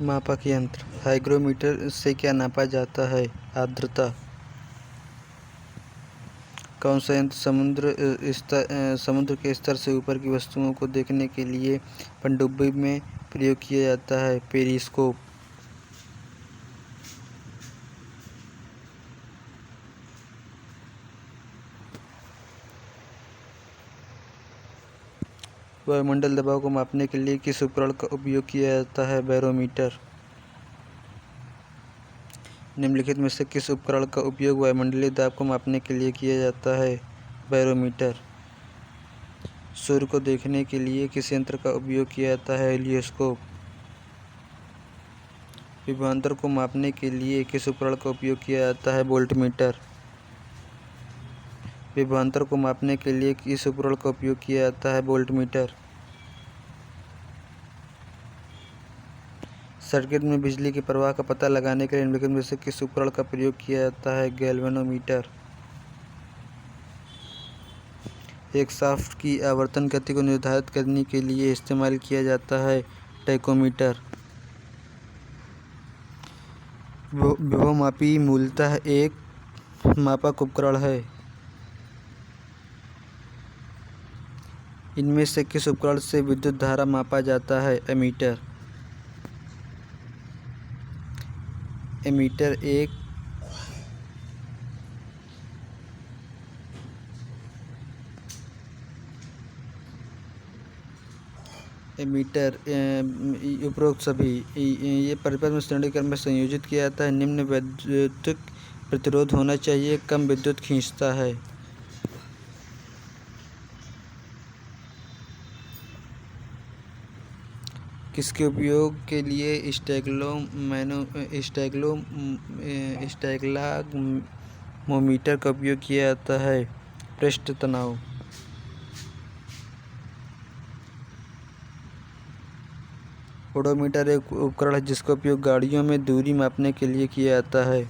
मापक यंत्र। हाइग्रोमीटर से क्या नापा जाता है? आर्द्रता। कौन सा यंत्र समुद्र के स्तर से ऊपर की वस्तुओं को देखने के लिए पनडुब्बी में प्रयोग किया जाता है? पेरिस्कोप। वायुमंडल दबाव को मापने के लिए किस उपकरण का उपयोग किया जाता है? बैरोमीटर। निम्नलिखित में से किस उपकरण का उपयोग वायुमंडलीय दाब को मापने के लिए किया जाता है? बैरोमीटर। सूर्य को देखने के लिए किस यंत्र का उपयोग किया जाता है? हेलियोस्कोप। विभवांतर को मापने के लिए किस उपकरण का उपयोग किया जाता है? वोल्टमीटर। विभवांतर को मापने के लिए किस उपकरण का उपयोग किया जाता है? वोल्टमीटर। सर्किट में बिजली के प्रवाह का पता लगाने के लिए निम्नलिखित में से किस उपकरण का प्रयोग किया जाता है? गैल्वेनोमीटर। एक शाफ्ट की आवर्तन गति को निर्धारित करने के लिए इस्तेमाल किया जाता है टैकोमीटर। विभवमापी मूलतः एक मापक उपकरण है। इनमें से किस उपकरण से विद्युत धारा मापा जाता है? एमीटर। एमीटर उपरोक्त सभी ये परिपथ में श्रेणी क्रम में संयोजित किया जाता है। निम्न वैद्युतिक प्रतिरोध होना चाहिए। कम विद्युत खींचता है। किसके उपयोग के लिए स्टैग्लैगमोमीटर का उपयोग किया जाता है? पृष्ठ तनाव। ओडोमीटर एक उपकरण है जिसका उपयोग गाड़ियों में दूरी मापने के लिए किया जाता है।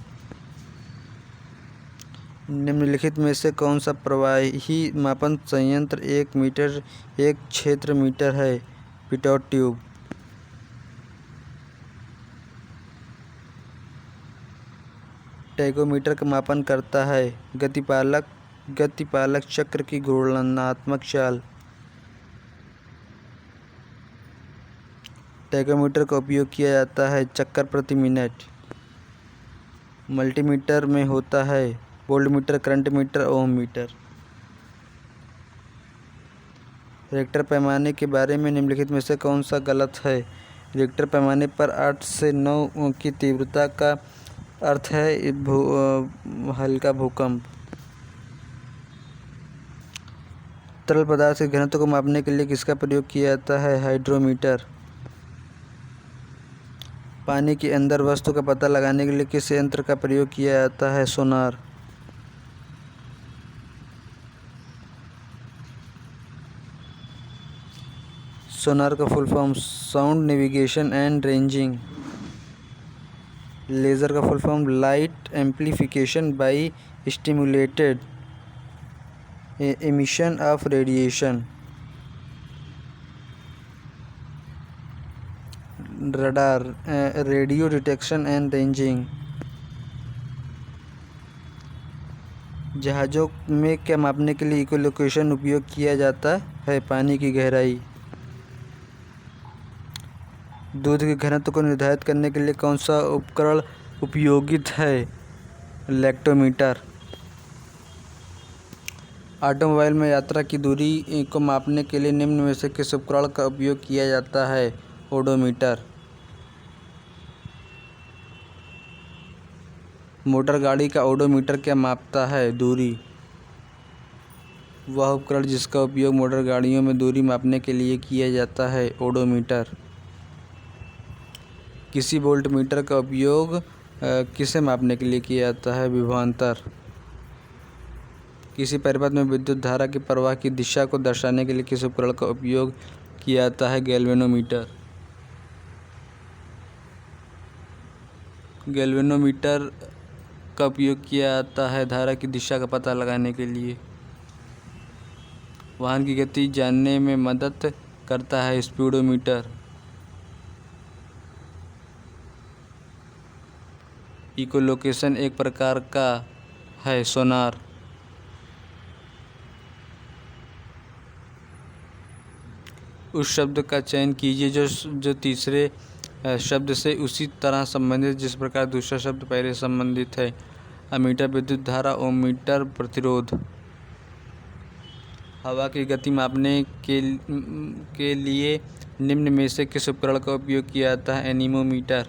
निम्नलिखित में से कौन सा प्रवाही मापन संयंत्र 1 मीटर 1 क्षेत्र मीटर है? Pitot tube. टैकोमीटर का मापन करता है गतिपालक चक्र की घूर्णनात्मक चाल। टैकोमीटर का उपयोग किया जाता है चक्कर प्रति मिनट। मल्टीमीटर में होता है वोल्टमीटर, करंट मीटर, ओम मीटर। रिक्टर पैमाने के बारे में निम्नलिखित में से कौन सा गलत है? रिक्टर पैमाने पर 8 से 9 की तीव्रता का अर्थ है हल्का भूकंप। तरल पदार्थ के घनत्व को मापने के लिए किसका प्रयोग किया जाता है? हाइड्रोमीटर। पानी के अंदर वस्तु का पता लगाने के लिए किस यंत्र का प्रयोग किया जाता है? सोनार। सोनार का full form sound navigation and ranging. Laser का full form light amplification by stimulated emission of radiation. Radar radio detection and ranging. जहाज़ों में क्या मापने के लिए इकोलोकेशन उपयोग किया जाता है? पानी की गहराई। दूध के घनत्व को निर्धारित करने के लिए कौन सा उपकरण उपयोगित है? लैक्टोमीटर। ऑटोमोबाइल में यात्रा की दूरी को मापने के लिए निम्न में से किस उपकरण का उपयोग किया जाता है? ओडोमीटर। मोटर गाड़ी का ओडोमीटर क्या मापता है? दूरी। वह उपकरण जिसका उपयोग मोटर गाड़ियों में दूरी मापने के लिए किया जाता है? ओडोमीटर। किसी वोल्टमीटर का उपयोग किसे मापने के लिए किया जाता है? विभवांतर। किसी परिपथ में विद्युत धारा के प्रवाह की दिशा को दर्शाने के लिए किस उपकरण का उपयोग किया जाता है? गैल्वेनोमीटर। गैल्वेनोमीटर का उपयोग किया जाता है धारा की दिशा का पता लगाने के लिए। वाहन की गति जानने में मदद करता है स्पीडोमीटर। इकोलोकेशन एक प्रकार का है सोनार। उस शब्द का चयन कीजिए जो तीसरे शब्द से उसी तरह संबंधित जिस प्रकार दूसरा शब्द पहले संबंधित है। अमीटर विद्युत धारा, ओममीटर प्रतिरोध। हवा की गति मापने के लिए निम्न में से किस उपकरण का उपयोग किया जाता है? एनीमोमीटर।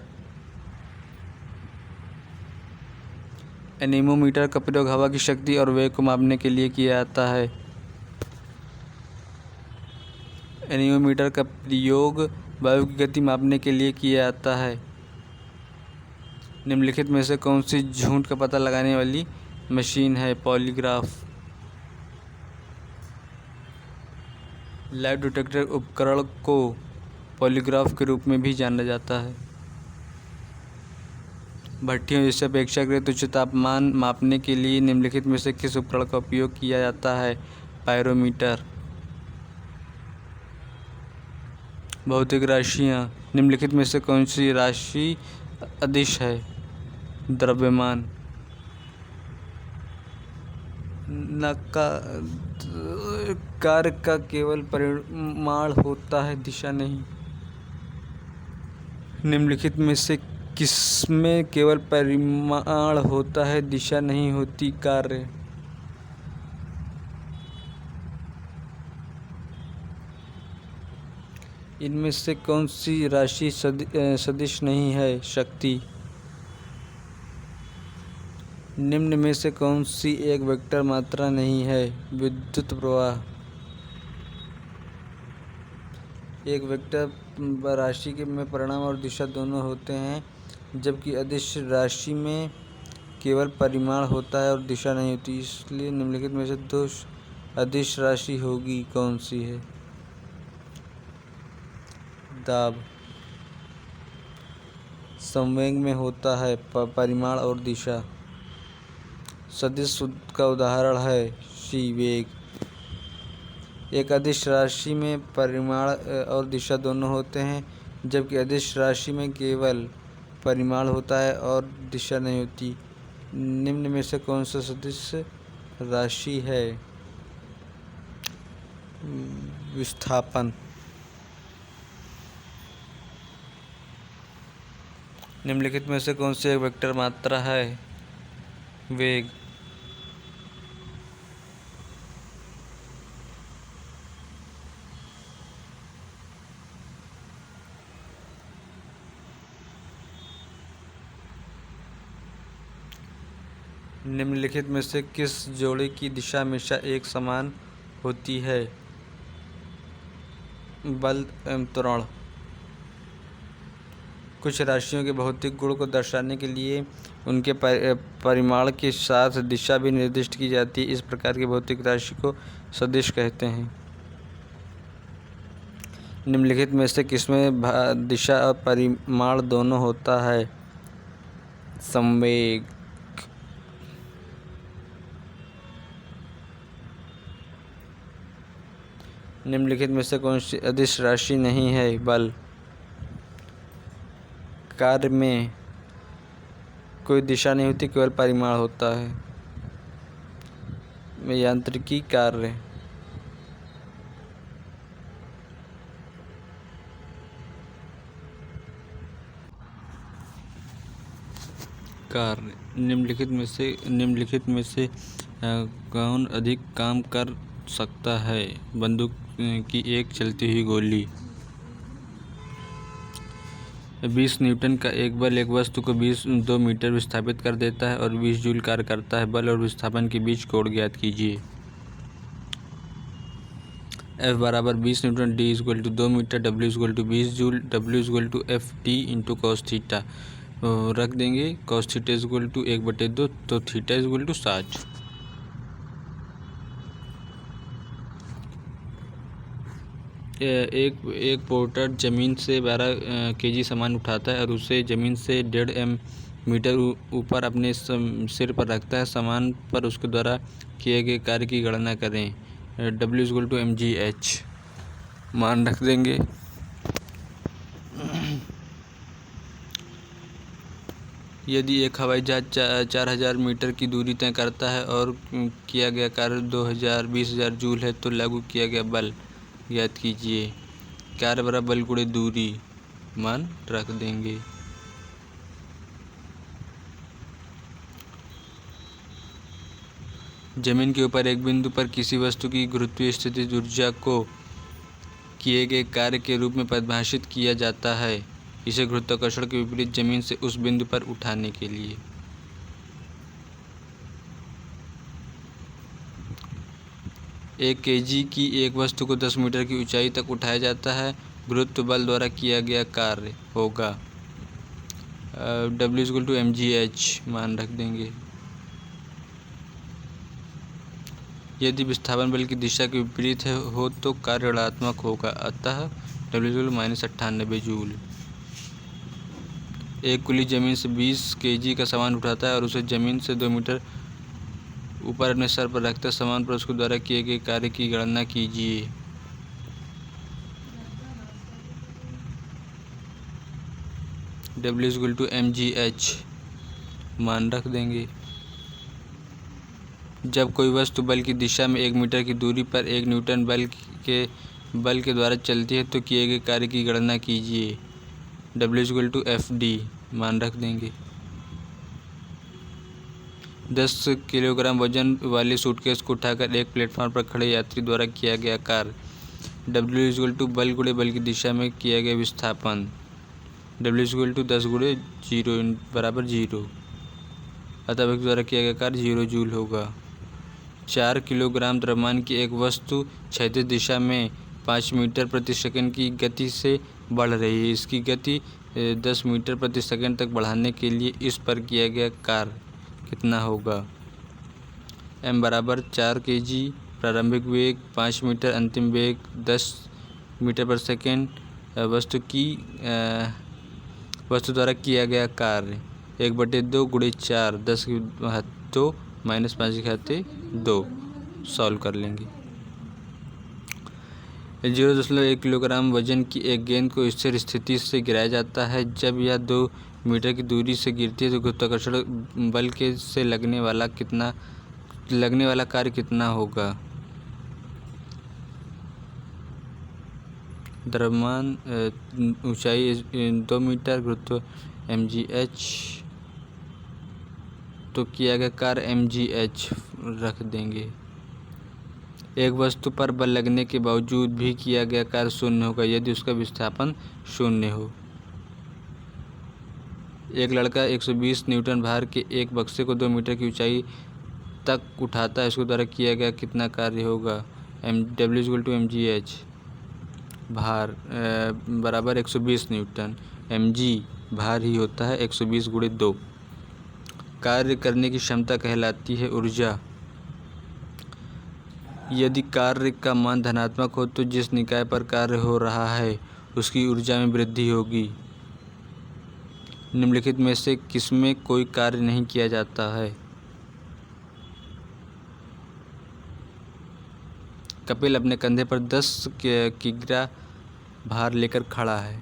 एनीमोमीटर का प्रयोग हवा की शक्ति और वेग को मापने के लिए किया जाता है। एनीमोमीटर का प्रयोग वायु की गति मापने के लिए किया जाता है। निम्नलिखित में से कौन सी झूठ का पता लगाने वाली मशीन है? पॉलीग्राफ। लाइट डिटेक्टर उपकरण को पॉलीग्राफ के रूप में भी जाना जाता है। भट्टियों जैसे अपेक्षाकृत उच्च तापमान मापने के लिए निम्नलिखित में से किस उपकरण का उपयोग किया जाता है? पायरोमीटर। भौतिक राशियाँ। निम्नलिखित में से कौन सी राशि अदिश है? द्रव्यमान। कार्य का केवल परिमाण होता है, दिशा नहीं। निम्नलिखित में से किसमें केवल परिमाण होता है, दिशा नहीं होती? कार्य। इनमें से कौन सी राशि सदिश नहीं है? शक्ति। निम्न में से कौन सी एक वेक्टर मात्रा नहीं है? विद्युत प्रवाह। एक वेक्टर राशि में परिमाण और दिशा दोनों होते हैं, जबकि अदिश राशि में केवल परिमाण होता है और दिशा नहीं होती। इसलिए निम्नलिखित में से दो अदिश राशि होगी, कौन सी है? दाब। संवेग में होता है परिमाण और दिशा। सदिश का उदाहरण है सी, वेग। एक अदिश राशि में परिमाण और दिशा दोनों होते हैं, जबकि अदिश राशि में केवल परिमाण होता है और दिशा नहीं होती। निम्न में से कौन सा सदिश राशि है? विस्थापन। निम्नलिखित में से कौन सी एक वेक्टर मात्रा है? वेग। निम्नलिखित में से किस जोड़े की दिशा हमेशा एक समान होती है? बल एवं त्वरण। कुछ राशियों के भौतिक गुण को दर्शाने के लिए उनके परिमाण के साथ दिशा भी निर्दिष्ट की जाती है। इस प्रकार की भौतिक राशि को सदिश कहते हैं। निम्नलिखित में से किसमें दिशा और परिमाण दोनों होता है? संवेग। निम्नलिखित में से कौन सी अदिश राशि नहीं है? बल। कार्य में कोई दिशा नहीं होती, केवल परिमाण होता है। यांत्रिकी कार्य। कार्य। निम्नलिखित में से कौन अधिक काम कर सकता है? बंदूक की एक चलती हुई गोली। 20 न्यूटन का एक बल एक वस्तु को 2 मीटर विस्थापित कर देता है और 20 जूल कार्य करता है। बल और विस्थापन के बीच कोण ज्ञात कीजिए। F बराबर 20 newton, D equal to 2 metre, W equal to 20 joule, W equal to FT into cos theta. रख देंगे कॉस थीटा इक्वल टू 1/2, तो थीटा इक्वल टू 60। एक पोर्टर ज़मीन से 12 kg सामान उठाता है और उसे ज़मीन से 1.5 मीटर ऊपर अपने सिर पर रखता है। सामान पर उसके द्वारा किए गए कार्य की गणना करें। W इक्वल टू mgh मान रख देंगे। यदि एक हवाई जहाज 4000 मीटर की दूरी तय करता है और किया गया कार्य 20,000 जूल है तो लागू किया गया बल ज्ञात कीजिए। कार्य बराबर बल गुणे दूरी मान रख देंगे। जमीन के ऊपर एक बिंदु पर किसी वस्तु की गुरुत्वीय स्थितिज ऊर्जा को किए गए कार्य के रूप में परिभाषित किया जाता है, इसे गुरुत्वाकर्षण के विपरीत जमीन से उस बिंदु पर उठाने के लिए। एक केजी की एक वस्तु को 10 मीटर की ऊंचाई तक उठाया जाता है, गुरुत्व बल द्वारा किया गया कार्य होगा W = mgh मान रख देंगे। यदि विस्थापन बल की दिशा के विपरीत हो तो कार्य ऋणात्मक होगा, अतः W -98 जूल। एक कुली जमीन से 20 केजी का सामान उठाता है और उसे जमीन से 2 मीटर ऊपर अपने सर पर रखता है। सामान पर उसके द्वारा किए गए कार्य की गणना कीजिए। W = mgh मान रख देंगे। जब कोई वस्तु बल की दिशा में 1 मीटर की दूरी पर 1 न्यूटन बल के द्वारा चलती है तो किए गए कार्य की गणना कीजिए। W = fd मान रख देंगे। 10 किलोग्राम वजन वाली सूटकेस को उठाकर एक प्लेटफॉर्म पर खड़े यात्री द्वारा किया गया कार्य W = बल गुणे बल की दिशा में किया गया विस्थापन W = 10 × 0 बराबर 0, अतः व्यक्ति द्वारा किया गया कार्य 0 जूल होगा। 4 किलोग्राम द्रव्यमान की एक वस्तु क्षैतिज दिशा में 5 मीटर प्रति सेकंड की गति से बढ़ रही है। इसकी गति 10 मीटर प्रति सेकंड तक बढ़ाने के लिए इस पर किया गया कार्य कितना होगा। m बराबर 4 kg, प्रारंभिक वेग 5 मीटर, अंतिम वेग 10 मीटर पर सेकंड। वस्तु द्वारा किया गया कार्य 1/2 × 4 10⁻2 -5/2 सॉल्व कर लेंगे। 0.1 किलोग्राम वजन की एक गेंद को स्थिर स्थिति से गिराया जाता है। जब यह 2 मीटर की दूरी से गिरती है तो गुरुत्वाकर्षण बल के से लगने वाला कार्य कितना होगा। द्रव्यमान ऊंचाई 2 मीटर, गुरुत्व mgh, तो किया गया कार्य mgh रख देंगे। एक वस्तु पर बल लगने के बावजूद भी किया गया कार्य शून्य होगा यदि उसका विस्थापन शून्य हो। एक लड़का 120 न्यूटन भार के एक बक्से को 2 मीटर की ऊंचाई तक उठाता है, इसके द्वारा किया गया कितना कार्य होगा। W = mgh, भार बराबर 120 न्यूटन, mg भार ही होता है 120 × 2। कार्य करने की क्षमता कहलाती है ऊर्जा। यदि कार्य का मान धनात्मक हो तो जिस निकाय पर कार्य हो रहा है उसकी ऊर्जा में वृद्धि होगी। निम्नलिखित में से किसमें कोई कार्य नहीं किया जाता है। कपिल अपने कंधे पर 10 किग्रा भार लेकर खड़ा है।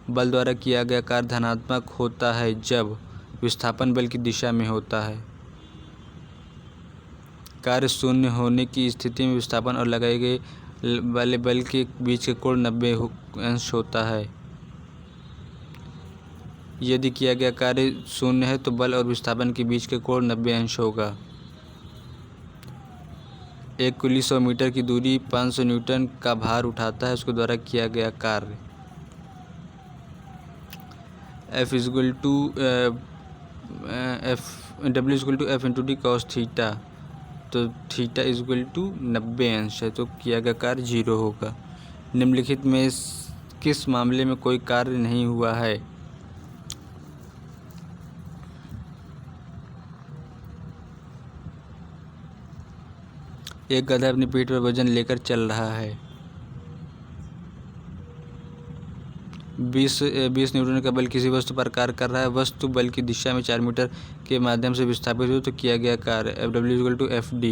बल द्वारा किया गया कार्य धनात्मक होता है जब विस्थापन बल की दिशा में होता है। कार्य शून्य होने की स्थिति में विस्थापन और लगाए गए वाले बल के बीच का कोण 90 अंश होता है। यदि किया गया कार्य शून्य है तो बल और विस्थापन के बीच का कोण 90 अंश होगा। एक कुली 100 मीटर की दूरी 500 न्यूटन का भार उठाता है, उसके द्वारा किया गया कार्य W = f × d cos theta, तो थीटा = 90 अंश है, तो किया गया कार्य 0 होगा। निम्नलिखित में किस मामले में कोई कार्य नहीं हुआ है। एक गधा अपनी पीठ पर वजन लेकर चल रहा है। 20 न्यूटन का बल किसी वस्तु पर कार्य कर रहा है। वस्तु बल की दिशा में 4 मीटर के माध्यम से विस्थापित हो तो किया गया कार्य W = fd।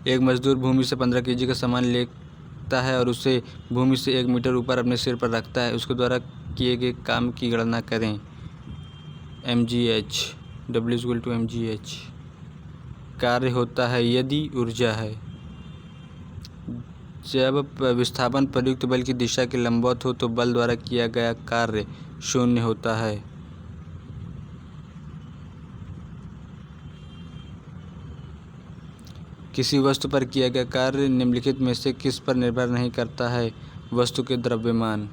एक मजदूर भूमि से 15 kg का सामान रखता है और उसे भूमि से 1 मीटर ऊपर अपने सिर पर रखता है, उसके द्वारा किए गए काम की गणना करें। mgh, W=mgh। कार्य होता है यदि ऊर्जा है। जब विस्थापन प्रयुक्त बल की दिशा के लंबवत हो तो बल द्वारा किया गया कार्य शून्य होता है। किसी वस्तु पर किया गया कार्य निम्नलिखित में से किस पर निर्भर नहीं करता है? वस्तु के द्रव्यमान।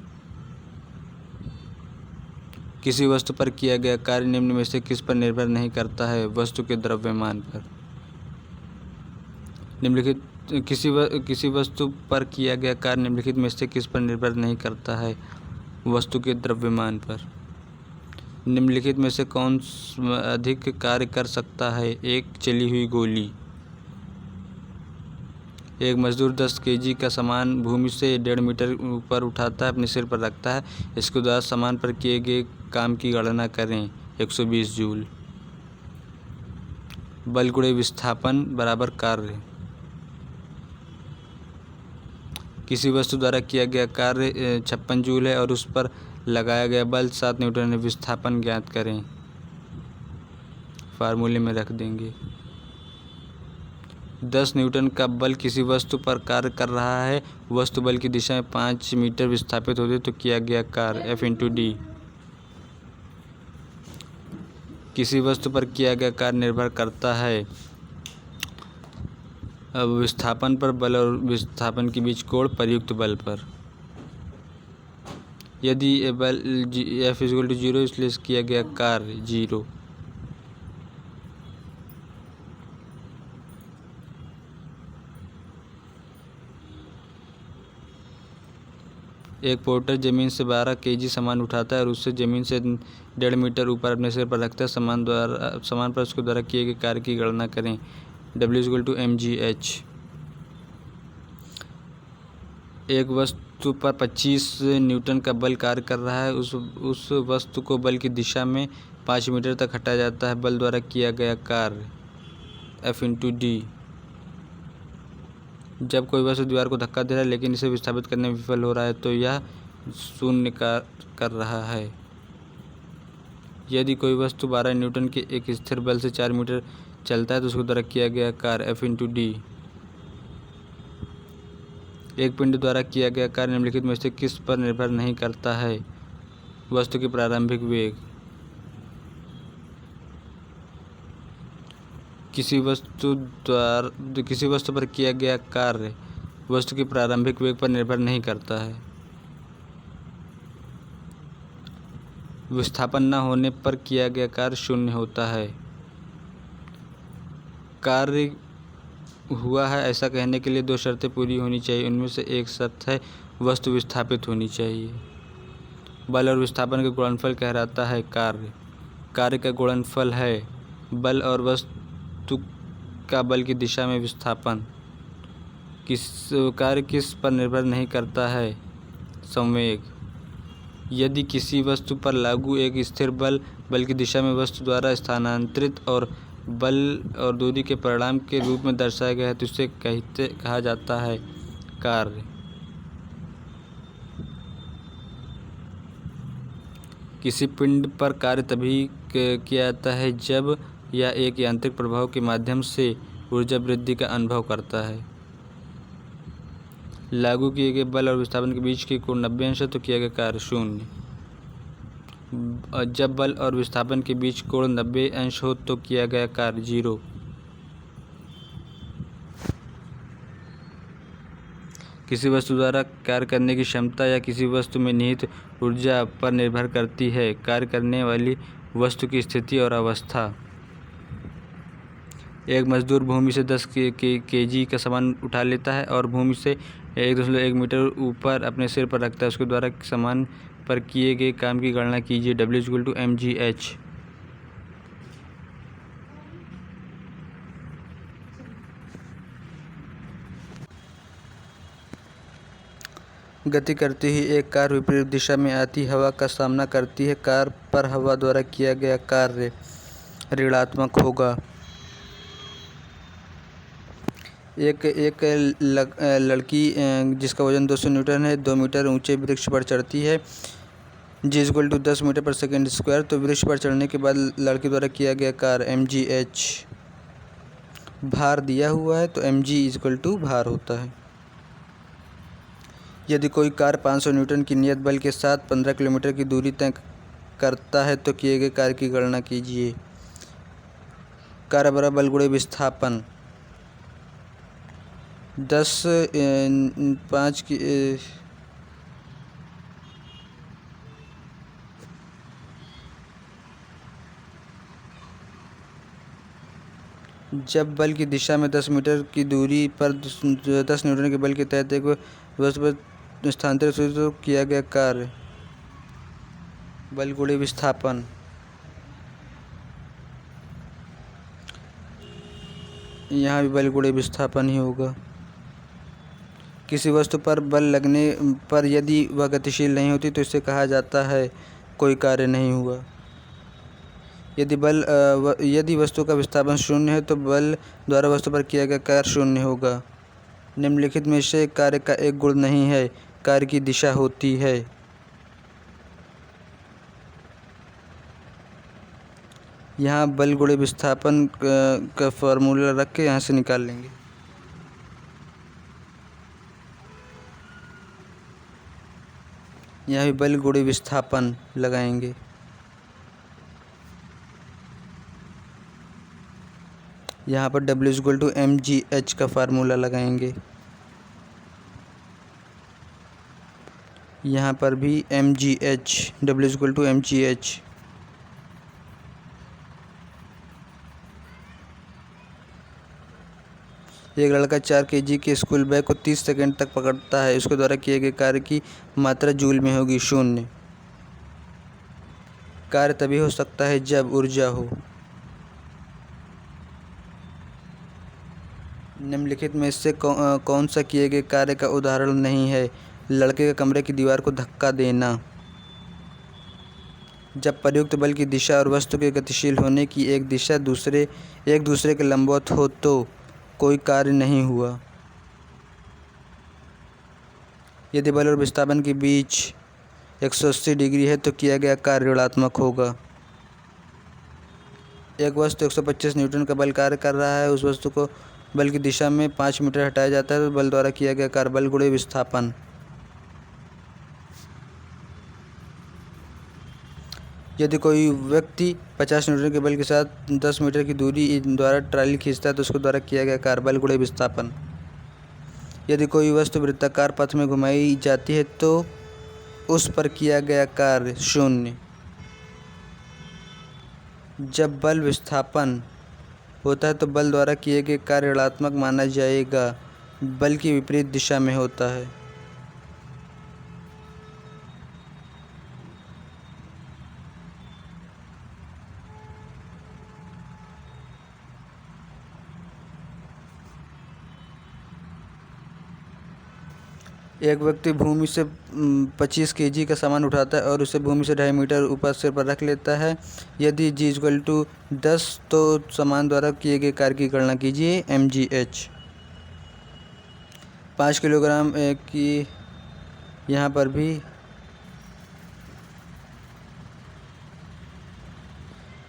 किसी वस्तु पर किया गया कार्य निम्न में से किस पर निर्भर नहीं करता है? वस्तु के द्रव्यमान पर। निम्नलिखित किसी वस्तु पर किया गया कार्य निम्नलिखित में से किस पर निर्भर नहीं करता है? वस्तु के द्रव्यमान पर। निम्नलिखित में से कौन अधिक कार्य कर सकता है? एक चली हुई गोली। एक मजदूर 10 केजी का सामान भूमि से 1.5 मीटर ऊपर उठाता है, अपने सिर पर रखता है। इसके द्वारा सामान पर किए गए काम की गणना करें। 120 जूल। बल गुणे विस्थापन बराबर कार्य। किसी वस्तु द्वारा किया गया कार्य 56 जूल है और उस पर लगाया गया बल 7 न्यूटन है। विस्थापन ज्ञात करें। फार्मूले में रख देंगे। 10 न्यूटन का बल किसी वस्तु पर कार्य कर रहा है, वस्तु बल की दिशा में 5 मीटर विस्थापित होती है तो किया गया कार्य F×D। किसी वस्तु पर किया गया कार्य निर्भर करता है अब विस्थापन पर बल और विस्थापन के बीच कोण प्रयुक्त बल पर। यदि बल F=0 इसलिए किया गया कार्य 0। एक पोर्टर ज़मीन से 12 केजी सामान उठाता है और उससे ज़मीन से 1.5 मीटर ऊपर अपने सिर पर रखता है। सामान पर उसके द्वारा किए गए कार्य की गणना करें। W=mgh। एक वस्तु पर 25 न्यूटन का बल कार्य कर रहा है। उस वस्तु को बल की दिशा में 5 मीटर तक हटाया जाता है। बल द्वारा किया गया कार्य F×D। जब कोई वस्तु दीवार को धक्का दे रहा है लेकिन इसे विस्थापित करने में विफल हो रहा है तो यह शून्य कर रहा है। यदि कोई वस्तु 12 न्यूटन के एक स्थिर बल से 4 मीटर चलता है तो उसके द्वारा किया गया कार्य F×D। एक पिंड द्वारा किया गया कार्य निम्नलिखित में से किस पर निर्भर नहीं करता है? वस्तु के प्रारंभिक वेग। किसी वस्तु पर किया गया कार्य वस्तु के प्रारंभिक वेग पर निर्भर नहीं करता है। विस्थापन न होने पर किया गया कार्य शून्य होता है। कार्य हुआ है ऐसा कहने के लिए 2 शर्तें पूरी होनी चाहिए। उनमें से एक शर्त है वस्तु विस्थापित होनी चाहिए। बल और विस्थापन का गुणनफल कहलाता है कार्य। कार्य का गुणनफल है बल और वस्तु का बल की दिशा में विस्थापन। कार्य किस पर निर्भर नहीं करता है? संवेग। यदि किसी वस्तु पर लागू एक स्थिर बल की दिशा में वस्तु द्वारा स्थानांतरित और बल और दूरी के परिणाम के रूप में दर्शाया गया है तो इसे कहा जाता है कार्य। किसी पिंड पर कार्य तभी किया जाता है जब यह एक यांत्रिक प्रभाव के माध्यम से ऊर्जा वृद्धि का अनुभव करता है। लागू किए गए बल और विस्थापन के बीच के कोण 90 अंश है तो किया गया कार्य 0। जब बल और विस्थापन के बीच कोण 90 अंश हो तो किया गया कार्य 0। किसी वस्तु द्वारा कार्य करने की क्षमता या किसी वस्तु में निहित ऊर्जा पर निर्भर करती है कार्य करने वाली वस्तु की स्थिति और अवस्था। एक मजदूर भूमि से 10 केजी का सामान उठा लेता है और भूमि से 1.1 मीटर ऊपर अपने सिर पर रखता है। उसके द्वारा सामान पर किए गए काम की गणना कीजिए। W=mgh। गति करती ही एक कार विपरीत दिशा में आती हवा का सामना करती है। कार पर हवा द्वारा किया गया कार्य ऋणात्मक होगा। एक एक लड़की जिसका वजन 200 न्यूटन है 2 मीटर ऊंचे वृक्ष पर चढ़ती है। g = 10 मीटर पर सेकेंड स्क्वायर। तो वृक्ष पर चढ़ने के बाद लड़की द्वारा किया गया कार्य mgh। भार दिया हुआ है तो mg = भार होता है। यदि कोई कार 500 न्यूटन की नियत बल के साथ 15 किलोमीटर की दूरी तय करता है तो किए गए कार्य की गणना कीजिए। कार्य बराबर बल गुणे विस्थापन। 5 की जब बल की दिशा में 10 मीटर की दूरी पर 10 न्यूटन के बल के तहत एक वस्तु पर स्थानांतरित तो किया गया कार्य बल गुणे विस्थापन। यहाँ भी बल गुणे विस्थापन ही होगा। किसी वस्तु पर बल लगने पर यदि वह गतिशील नहीं होती तो इसे कहा जाता है कोई कार्य नहीं हुआ। यदि वस्तु का विस्थापन 0 है तो बल द्वारा वस्तु पर किया गया कार्य 0 होगा। निम्नलिखित में से कार्य का एक गुण नहीं है, कार्य की दिशा होती है। यहाँ बल गुणे विस्थापन का फॉर्मूला रख के यहाँ से निकाल लेंगे। यहाँ भी बल गुणे विस्थापन लगाएंगे। यहाँ पर W = mgh का फार्मूला लगाएंगे। यहाँ पर भी mgh, W = mgh। एक लड़का 4 kg के स्कूल बैग को 30 सेकंड तक पकड़ता है। उसके द्वारा किए गए कार्य की मात्रा जूल में होगी 0। कार्य तभी हो सकता है जब ऊर्जा हो। निम्नलिखित में से कौन सा किए गए कार्य का उदाहरण नहीं है? लड़के के कमरे की दीवार को धक्का देना। जब प्रयुक्त बल की दिशा और वस्तु के गतिशील होने की एक दिशा एक दूसरे के लंबवत हो तो कोई कार्य नहीं हुआ। यदि बल और विस्थापन के बीच 180 डिग्री है तो किया गया कार्य ऋणात्मक होगा। एक वस्तु 125 न्यूटन का बल कार्य कर रहा है। उस वस्तु को बल की दिशा में 5 मीटर हटाया जाता है तो बल द्वारा किया गया कार्य बल गुणे विस्थापन। यदि कोई व्यक्ति 50 न्यूटन के बल के साथ 10 मीटर की दूरी द्वारा ट्राली खींचता है तो उसके द्वारा किया गया कार्य बल गुणे विस्थापन। यदि कोई वस्तु वृत्ताकार पथ में घुमाई जाती है तो उस पर किया गया कार्य 0। जब बल विस्थापन होता है तो बल द्वारा किए गए कार्य ऋणात्मक माना जाएगा, बल की विपरीत दिशा में होता है। एक व्यक्ति भूमि से 25 kg का सामान उठाता है और उसे भूमि से 2.5 मीटर ऊपर सिर पर रख लेता है। यदि g = 10 तो सामान द्वारा किए गए कार्य की गणना कीजिए mgh। 5 किलोग्राम की यहाँ पर भी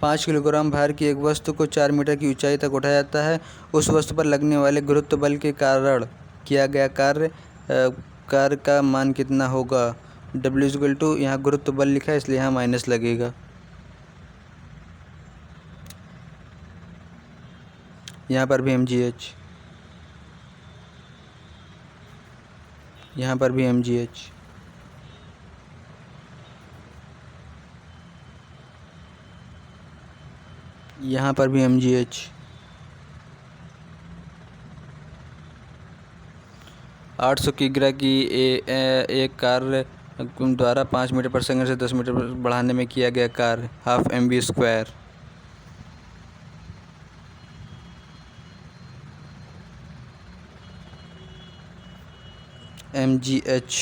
5 किलोग्राम भार की एक वस्तु को 4 मीटर की ऊंचाई तक उठाया जाता है। उस वस्तु पर लगने वाले गुरुत्व बल के कारण किया गया कार्य का मान कितना होगा? W = यहाँ गुरुत्व बल लिखा है इसलिए यहाँ माइनस लगेगा। यहाँ पर भी mgh, यहाँ पर भी mgh। यहाँ पर भी mgh। 800 किग्रा की एक कार्य द्वारा 5 मीटर पर सेकंड से 10 मीटर पर बढ़ाने में किया गया कार्य ½ mv²। mgh